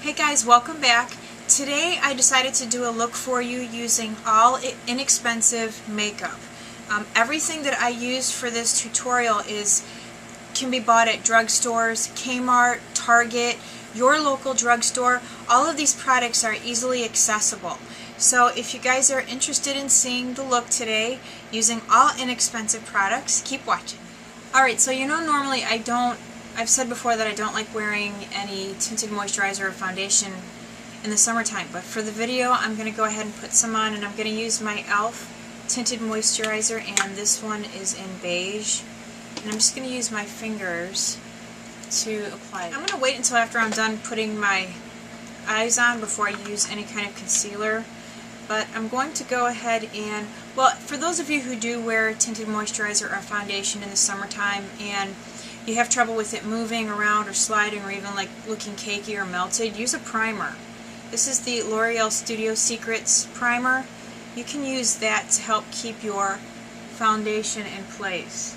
Hey guys, welcome back. Today I decided to do a look for you using all inexpensive makeup. Everything that I use for this tutorial can be bought at drugstores, Kmart, Target, your local drugstore. All of these products are easily accessible. So if you guys are interested in seeing the look today using all inexpensive products, keep watching. Alright, so normally I've said before that I don't like wearing any tinted moisturizer or foundation in the summertime, but for the video I'm going to go ahead and put some on, and I'm going to use my e.l.f. tinted moisturizer, and this one is in beige. And I'm just going to use my fingers to apply it. I'm going to wait until after I'm done putting my eyes on before I use any kind of concealer, but I'm going to go ahead and, well, for those of you who do wear tinted moisturizer or foundation in the summertime and you have trouble with it moving around or sliding or even like looking cakey or melted, use a primer. This is the L'Oreal Studio Secrets primer. You can use that to help keep your foundation in place.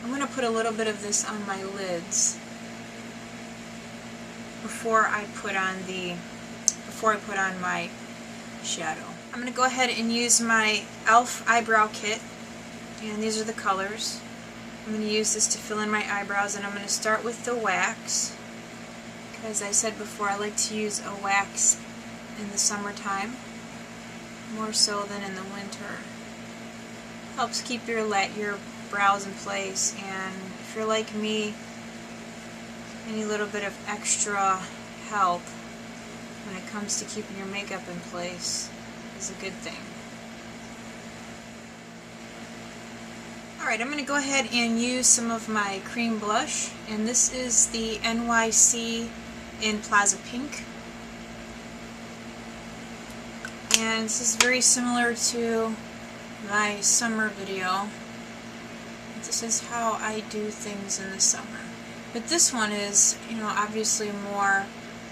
I'm going to put a little bit of this on my lids before I put on my shadow. I'm going to go ahead and use my e.l.f. eyebrow kit, and these are the colors. I'm going to use this to fill in my eyebrows, and I'm going to start with the wax. As I said before, I like to use a wax in the summertime, more so than in the winter. Helps keep your brows in place, and if you're like me, any little bit of extra help when it comes to keeping your makeup in place is a good thing. Alright, I'm going to go ahead and use some of my cream blush, and this is the NYC in Plaza Pink. And this is very similar to my summer video. This is how I do things in the summer. But this one is, obviously more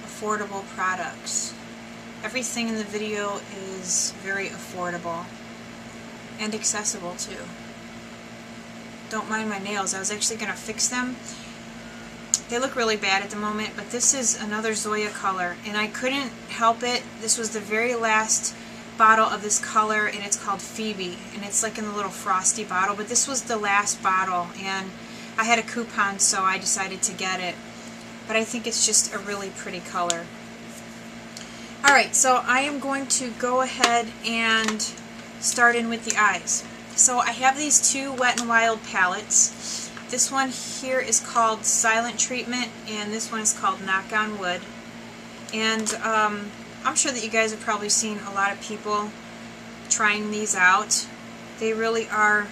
affordable products. Everything in the video is very affordable and accessible too. Don't mind my nails. I was actually going to fix them. They look really bad at the moment, but this is another Zoya color, and I couldn't help it. This was the very last bottle of this color, and it's called Phoebe, and it's like in the little frosty bottle, but this was the last bottle, and I had a coupon, so I decided to get it. But I think it's just a really pretty color. Alright, so I am going to go ahead and start in with the eyes. So I have these two Wet n Wild palettes. This one here is called Silent Treatment, and this one is called Knock on Wood. And I'm sure that you guys have probably seen a lot of people trying these out. They really are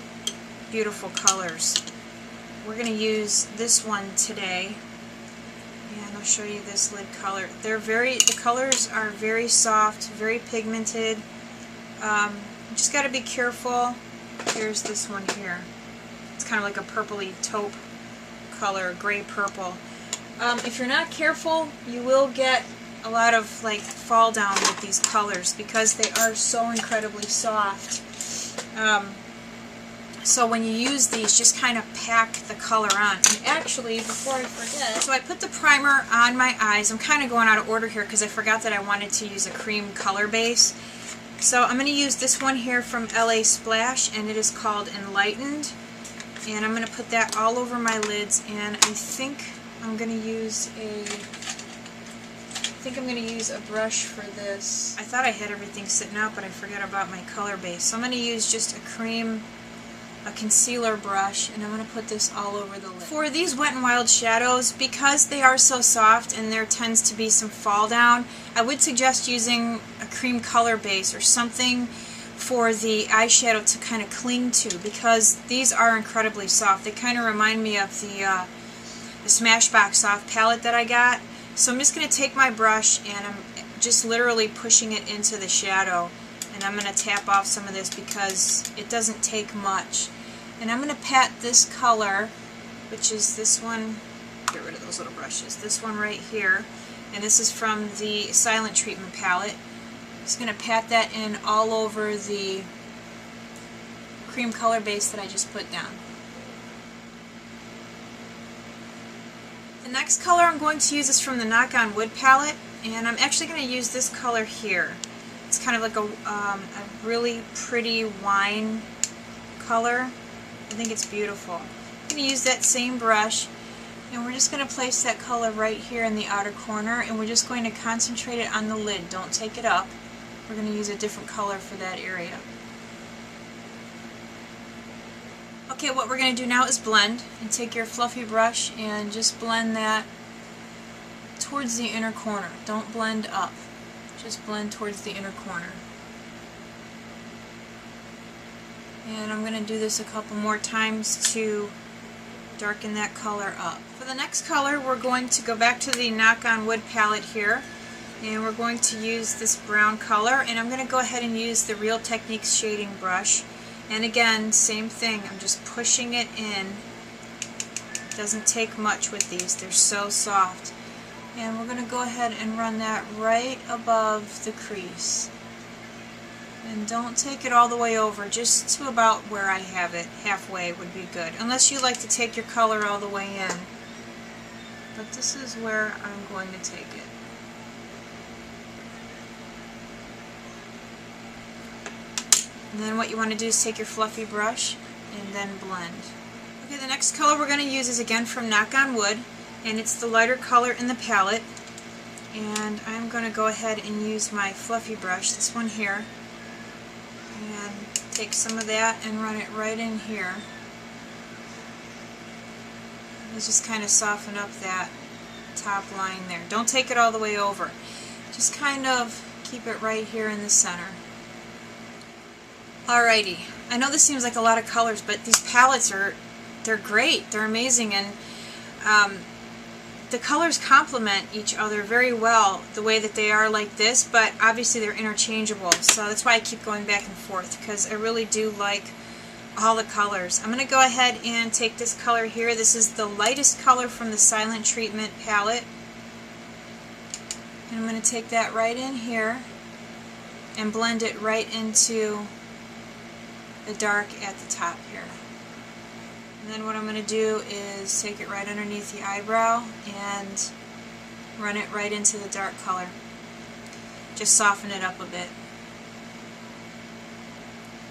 beautiful colors. We're going to use this one today, and I'll show you this lid color. The colors are very soft, very pigmented. You just got to be careful. Here's this one here. It's kind of like a purpley taupe color, gray purple. If you're not careful, you will get a lot of fall down with these colors because they are so incredibly soft. So when you use these, just kind of pack the color on. And actually, before I forget, so I put the primer on my eyes. I'm kind of going out of order here because I forgot that I wanted to use a cream color base. So I'm going to use this one here from LaSplash, and it is called Enlightened. And I'm going to put that all over my lids, and I think I'm going to use a brush for this. I thought I had everything sitting out, but I forgot about my color base. So I'm going to use just a concealer brush, and I'm going to put this all over the lid. For these Wet n Wild shadows, because they are so soft and there tends to be some fall down, I would suggest using a cream color base or something for the eyeshadow to kind of cling to, because these are incredibly soft. They kind of remind me of the Smashbox Soft palette that I got. So I'm just going to take my brush, and I'm just literally pushing it into the shadow, and I'm going to tap off some of this because it doesn't take much. And I'm going to pat this color, which is this one, get rid of those little brushes, this one right here, and this is from the Silent Treatment palette. I'm just going to pat that in all over the cream color base that I just put down. The next color I'm going to use is from the Knock on Wood palette, and I'm actually going to use this color here. It's kind of like a really pretty wine color. I think it's beautiful. I'm going to use that same brush, and we're just going to place that color right here in the outer corner, and we're just going to concentrate it on the lid. Don't take it up. We're going to use a different color for that area. Okay, what we're going to do now is blend, and take your fluffy brush and just blend that towards the inner corner. Don't blend up. Just blend towards the inner corner. And I'm going to do this a couple more times to darken that color up. For the next color, we're going to go back to the Knock on Wood palette here, and we're going to use this brown color, and I'm going to go ahead and use the Real Techniques shading brush. And again, same thing, I'm just pushing it in. It doesn't take much with these, they're so soft. And we're going to go ahead and run that right above the crease. And don't take it all the way over, just to about where I have it. Halfway would be good, unless you like to take your color all the way in. But this is where I'm going to take it. And then what you want to do is take your fluffy brush and then blend. Okay, the next color we're going to use is again from Knock on Wood, and it's the lighter color in the palette. And I'm going to go ahead and use my fluffy brush, this one here, and take some of that and run it right in here. Let's just kind of soften up that top line there. Don't take it all the way over. Just kind of keep it right here in the center. Alrighty, I know this seems like a lot of colors, but these palettes they're great, they're amazing, and the colors complement each other very well the way that they are like this, but obviously they're interchangeable, so that's why I keep going back and forth, because I really do like all the colors. I'm going to go ahead and take this color here. This is the lightest color from the Silent Treatment palette, and I'm going to take that right in here and blend it right into the dark at the top here. And then what I'm going to do is take it right underneath the eyebrow and run it right into the dark color. Just soften it up a bit.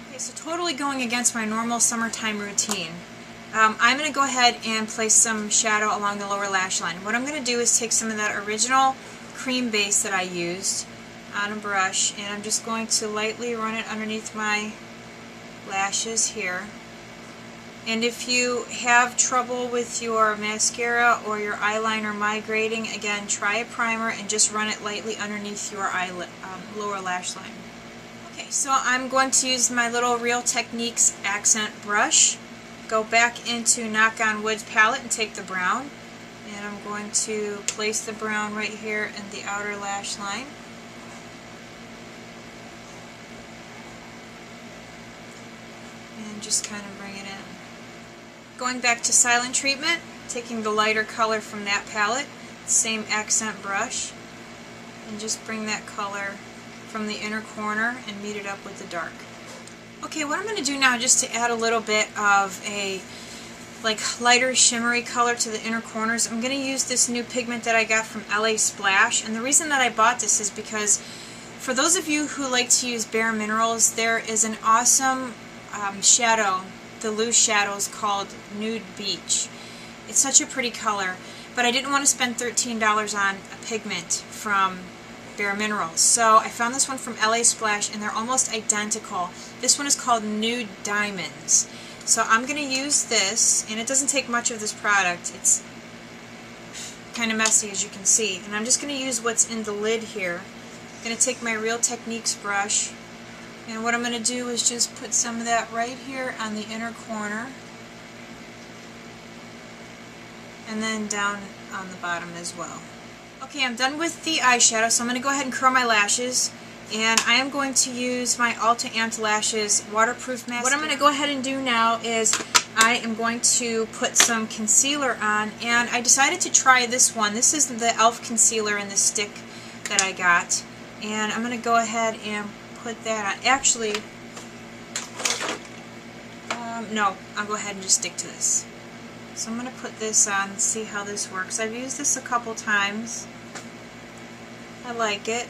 Okay, so totally going against my normal summertime routine. I'm going to go ahead and place some shadow along the lower lash line. What I'm going to do is take some of that original cream base that I used on a brush, and I'm just going to lightly run it underneath my lashes here. And if you have trouble with your mascara or your eyeliner migrating, again, try a primer and just run it lightly underneath your lower lash line. Okay, so I'm going to use my little Real Techniques accent brush, go back into Knock on Wood's palette and take the brown, and I'm going to place the brown right here in the outer lash line. And just kind of bring it in. Going back to Silent Treatment, taking the lighter color from that palette, same accent brush, and just bring that color from the inner corner and meet it up with the dark. Okay, what I'm going to do now, just to add a little bit of a lighter shimmery color to the inner corners, I'm going to use this new pigment that I got from LaSplash. And the reason that I bought this is because for those of you who like to use bare minerals, there is an awesome shadow, the loose shadows, called Nude Beach. It's such a pretty color, but I didn't want to spend $13 on a pigment from Bare Minerals. So I found this one from LaSplash, and they're almost identical. This one is called Nude Diamonds. So I'm going to use this, and it doesn't take much of this product. It's kind of messy, as you can see. And I'm just going to use what's in the lid here. I'm going to take my Real Techniques brush, and what I'm going to do is just put some of that right here on the inner corner, and then down on the bottom as well. Okay, I'm done with the eyeshadow, so I'm going to go ahead and curl my lashes, and I am going to use my Ulta Amped Lashes Waterproof Mascara. What I'm going to go ahead and do now is I am going to put some concealer on, and I decided to try this one. This is the e.l.f. concealer in the stick that I got, and I'm going to go ahead and put that on. Actually, no, I'll go ahead and just stick to this. So I'm going to put this on and see how this works. I've used this a couple times. I like it.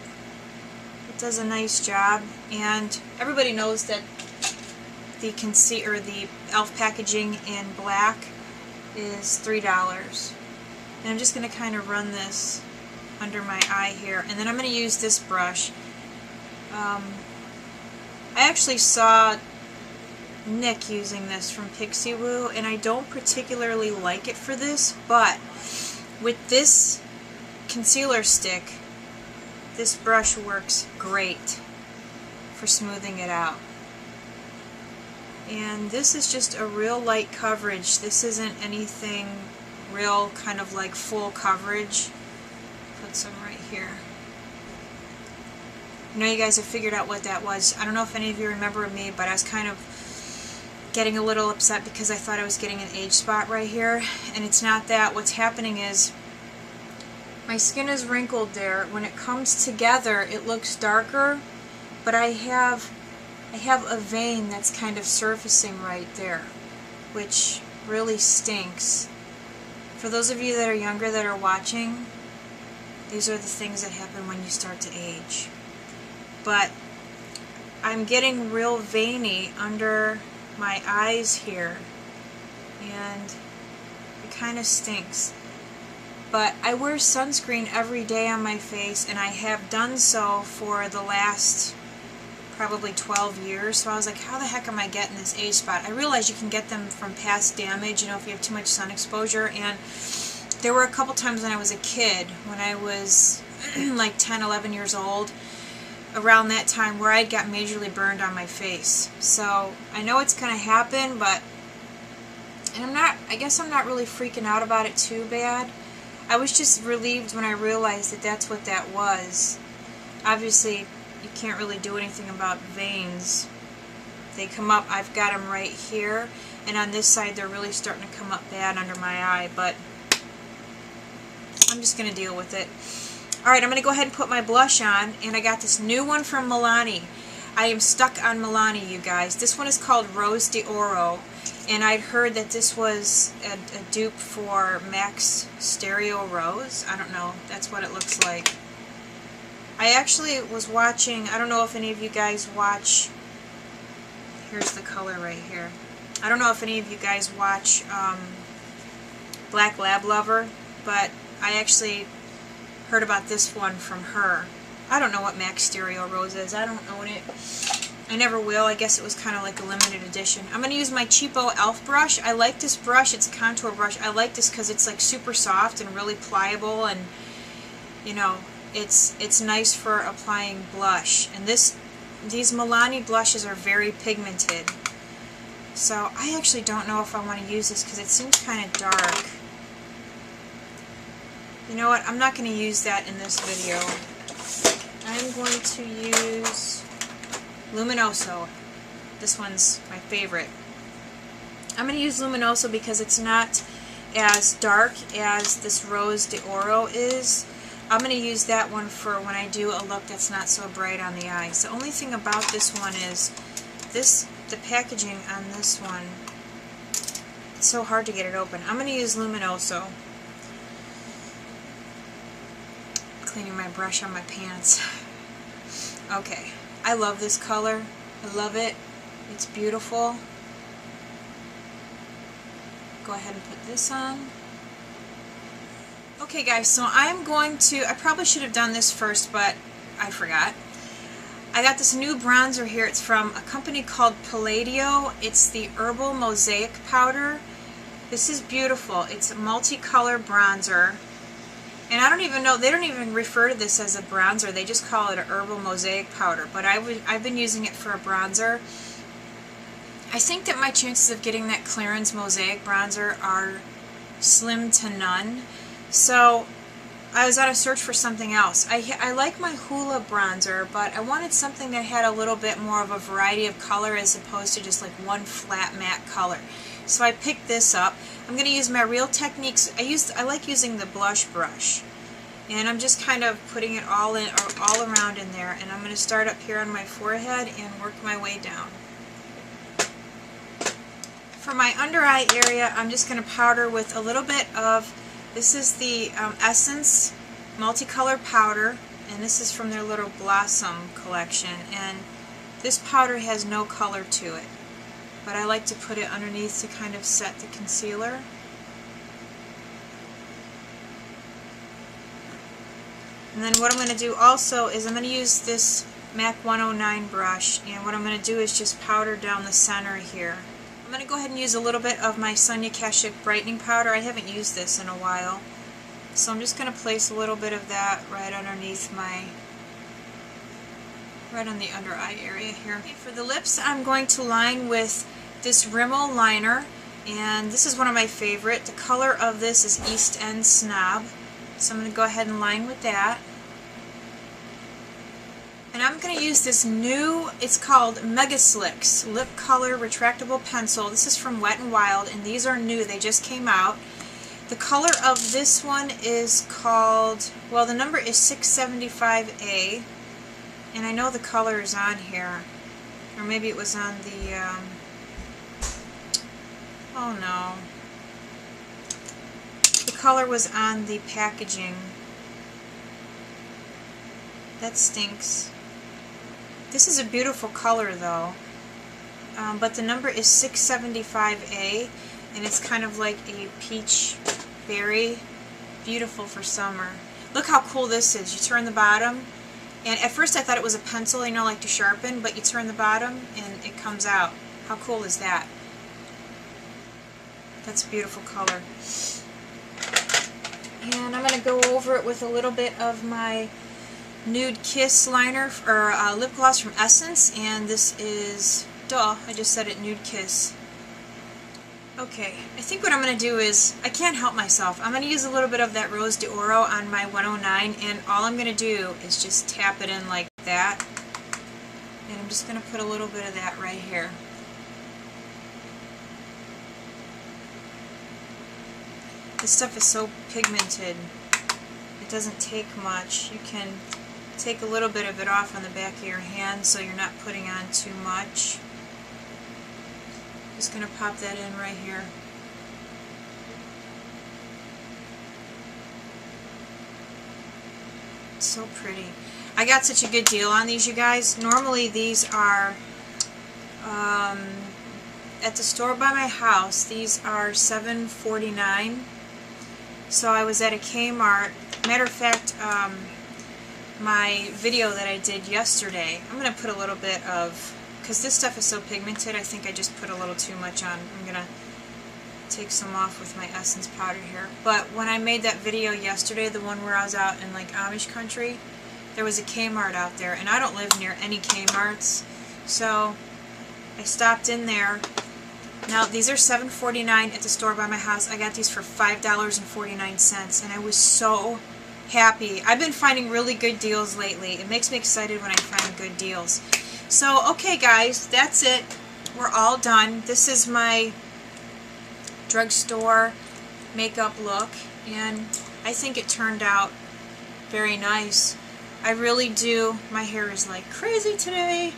It does a nice job, and everybody knows that the concealer, the e.l.f. packaging in black is $3. And I'm just going to kind of run this under my eye here, and then I'm going to use this brush. I actually saw Nick using this from Pixie Woo, and I don't particularly like it for this, but with this concealer stick, this brush works great for smoothing it out. And this is just a real light coverage. This isn't anything real kind of like full coverage. Put some right here. I know you guys have figured out what that was. I don't know if any of you remember me, but I was kind of getting a little upset because I thought I was getting an age spot right here, and it's not that. What's happening is my skin is wrinkled there. When it comes together, it looks darker, but I have a vein that's kind of surfacing right there, which really stinks. For those of you that are younger that are watching, these are the things that happen when you start to age. But I'm getting real veiny under my eyes here, and it kind of stinks. But I wear sunscreen every day on my face, and I have done so for the last probably 12 years, so I was like, how the heck am I getting this age spot? I realized you can get them from past damage, you know, if you have too much sun exposure, and there were a couple times when I was a kid, when I was like 10, 11 years old, around that time where I got majorly burned on my face. So I know it's going to happen, but I guess I'm not really freaking out about it too bad. I was just relieved when I realized that that's what that was. Obviously, you can't really do anything about veins. They come up, I've got them right here, and on this side they're really starting to come up bad under my eye, but I'm just going to deal with it. Alright, I'm going to go ahead and put my blush on, and I got this new one from Milani. I am stuck on Milani, you guys. This one is called Rose D'oro, and I'd heard that this was a dupe for MAC's Stereo Rose. I don't know, that's what it looks like. I actually was watching, I don't know if any of you guys watch, here's the color right here. I don't know if any of you guys watch Black Lab Lover, but I actually heard about this one from her. I don't know what MAC's Stereo Rose is. I don't own it. I never will. I guess it was kind of like a limited edition. I'm going to use my cheapo e.l.f. brush. I like this brush. It's a contour brush. I like this because it's like super soft and really pliable, and you know, it's nice for applying blush. And these Milani blushes are very pigmented. So I actually don't know if I want to use this because it seems kind of dark. You know what? I'm not going to use that in this video. I'm going to use Luminoso. This one's my favorite. I'm going to use Luminoso because it's not as dark as this Rose D'oro is. I'm going to use that one for when I do a look that's not so bright on the eyes. The only thing about this one is the packaging on this one, it's so hard to get it open. I'm going to use Luminoso. Cleaning my brush on my pants. Okay, I love this color. I love it. It's beautiful. Go ahead and put this on. Okay guys, so I probably should have done this first, but I forgot. I got this new bronzer here. It's from a company called Palladio. It's the Herbal Mosaic Powder. This is beautiful. It's a multicolor bronzer. And I don't even know, they don't even refer to this as a bronzer. They just call it a Herbal Mosaic Powder. But I've been using it for a bronzer. I think that my chances of getting that clearance Mosaic bronzer are slim to none. So I was on a search for something else. I like my Hoola bronzer, but I wanted something that had a little bit more of a variety of color as opposed to just like one flat matte color. So I picked this up. I'm going to use my Real Techniques. I like using the blush brush, and I'm just kind of putting it all in, or all around in there. And I'm going to start up here on my forehead and work my way down. For my under eye area, I'm just going to powder with a little bit of, this is the Essence Multicolor Powder. and this is from their little Blossom collection, and this powder has no color to it, but I like to put it underneath to kind of set the concealer. And then what I'm going to do also is I'm going to use this MAC 109 brush, and what I'm going to do is just powder down the center here. I'm going to go ahead and use a little bit of my Sonya Kashuk brightening powder. I haven't used this in a while, so I'm just going to place a little bit of that right underneath my, right on the under eye area here. Okay, for the lips, I'm going to line with this Rimmel liner, and this is one of my favorite. The color of this is East End Snob, so I'm going to go ahead and line with that. And I'm going to use this new, it's called Mega Slicks Lip Color Retractable Pencil. This is from Wet n Wild, and these are new. They just came out. The color of this one is called, well, the number is 675A. And I know the color is on here. Or maybe it was on the, oh no. The color was on the packaging. That stinks. This is a beautiful color though, but the number is 675A, and it's kind of like a peach berry. Beautiful for summer. Look how cool this is. You turn the bottom, and at first I thought it was a pencil, you know, like to sharpen, but you turn the bottom and it comes out. How cool is that? That's a beautiful color. And I'm going to go over it with a little bit of my Nude Kiss liner, or lip gloss from Essence, and this is, duh, I just said it, Nude Kiss. Okay, I think what I'm going to do is, I can't help myself, I'm going to use a little bit of that Rose D'oro on my 109, and all I'm going to do is just tap it in like that, and I'm just going to put a little bit of that right here. This stuff is so pigmented, it doesn't take much. You can take a little bit of it off on the back of your hand so you're not putting on too much. Just going to pop that in right here. It's so pretty. I got such a good deal on these, you guys. Normally these are at the store by my house, these are $7.49. So I was at a Kmart. Matter of fact, my video that I did yesterday, I'm going to put a little bit of, because this stuff is so pigmented, I think I just put a little too much on. I'm going to take some off with my Essence powder here. But when I made that video yesterday, the one where I was out in like Amish country, there was a Kmart out there, and I don't live near any Kmarts, so I stopped in there. Now these are $7.49 at the store by my house. I got these for $5.49, and I was so happy. I've been finding really good deals lately. It makes me excited when I find good deals. So, okay guys, that's it. We're all done. This is my drugstore makeup look, and I think it turned out very nice. I really do. My hair is like crazy today.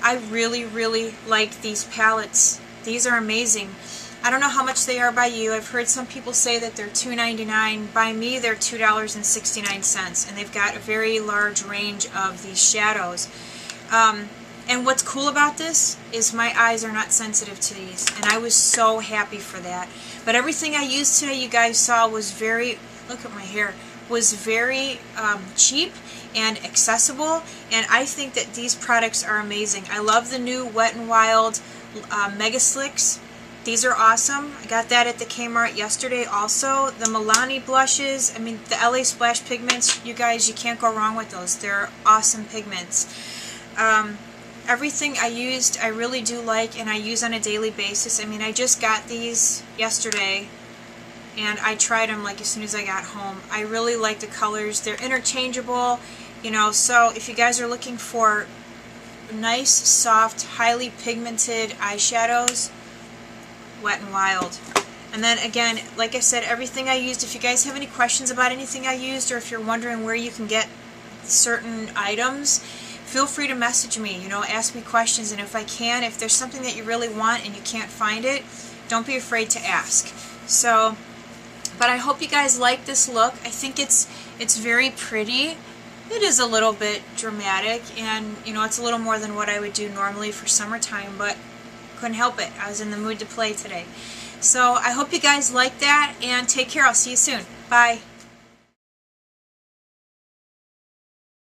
I really, really like these palettes. These are amazing. I don't know how much they are by you. I've heard some people say that they're $2.99. By me, they're $2.69, and they've got a very large range of these shadows. And what's cool about this is my eyes are not sensitive to these, and I was so happy for that. But everything I used today, you guys saw, was very, look at my hair, was very cheap and accessible, and I think that these products are amazing. I love the new Wet n Wild Mega Slicks. These are awesome. I got that at the Kmart yesterday also. The Milani blushes, I mean the LaSplash pigments, you guys, you can't go wrong with those. They're awesome pigments. Everything I used I really do like, and I use on a daily basis. I mean, I just got these yesterday, and I tried them like as soon as I got home. I really like the colors. They're interchangeable, you know, so if you guys are looking for nice, soft, highly pigmented eyeshadows, Wet n Wild. And then again, like I said, everything I used, if you guys have any questions about anything I used, or if you're wondering where you can get certain items, feel free to message me, you know, ask me questions, and if I can, if there's something that you really want and you can't find it, don't be afraid to ask. So But I hope you guys like this look. I think it's very pretty. It is a little bit dramatic, and you know, it's a little more than what I would do normally for summertime, but couldn't help it. I was in the mood to play today. So I hope you guys like that, and take care. I'll see you soon. Bye.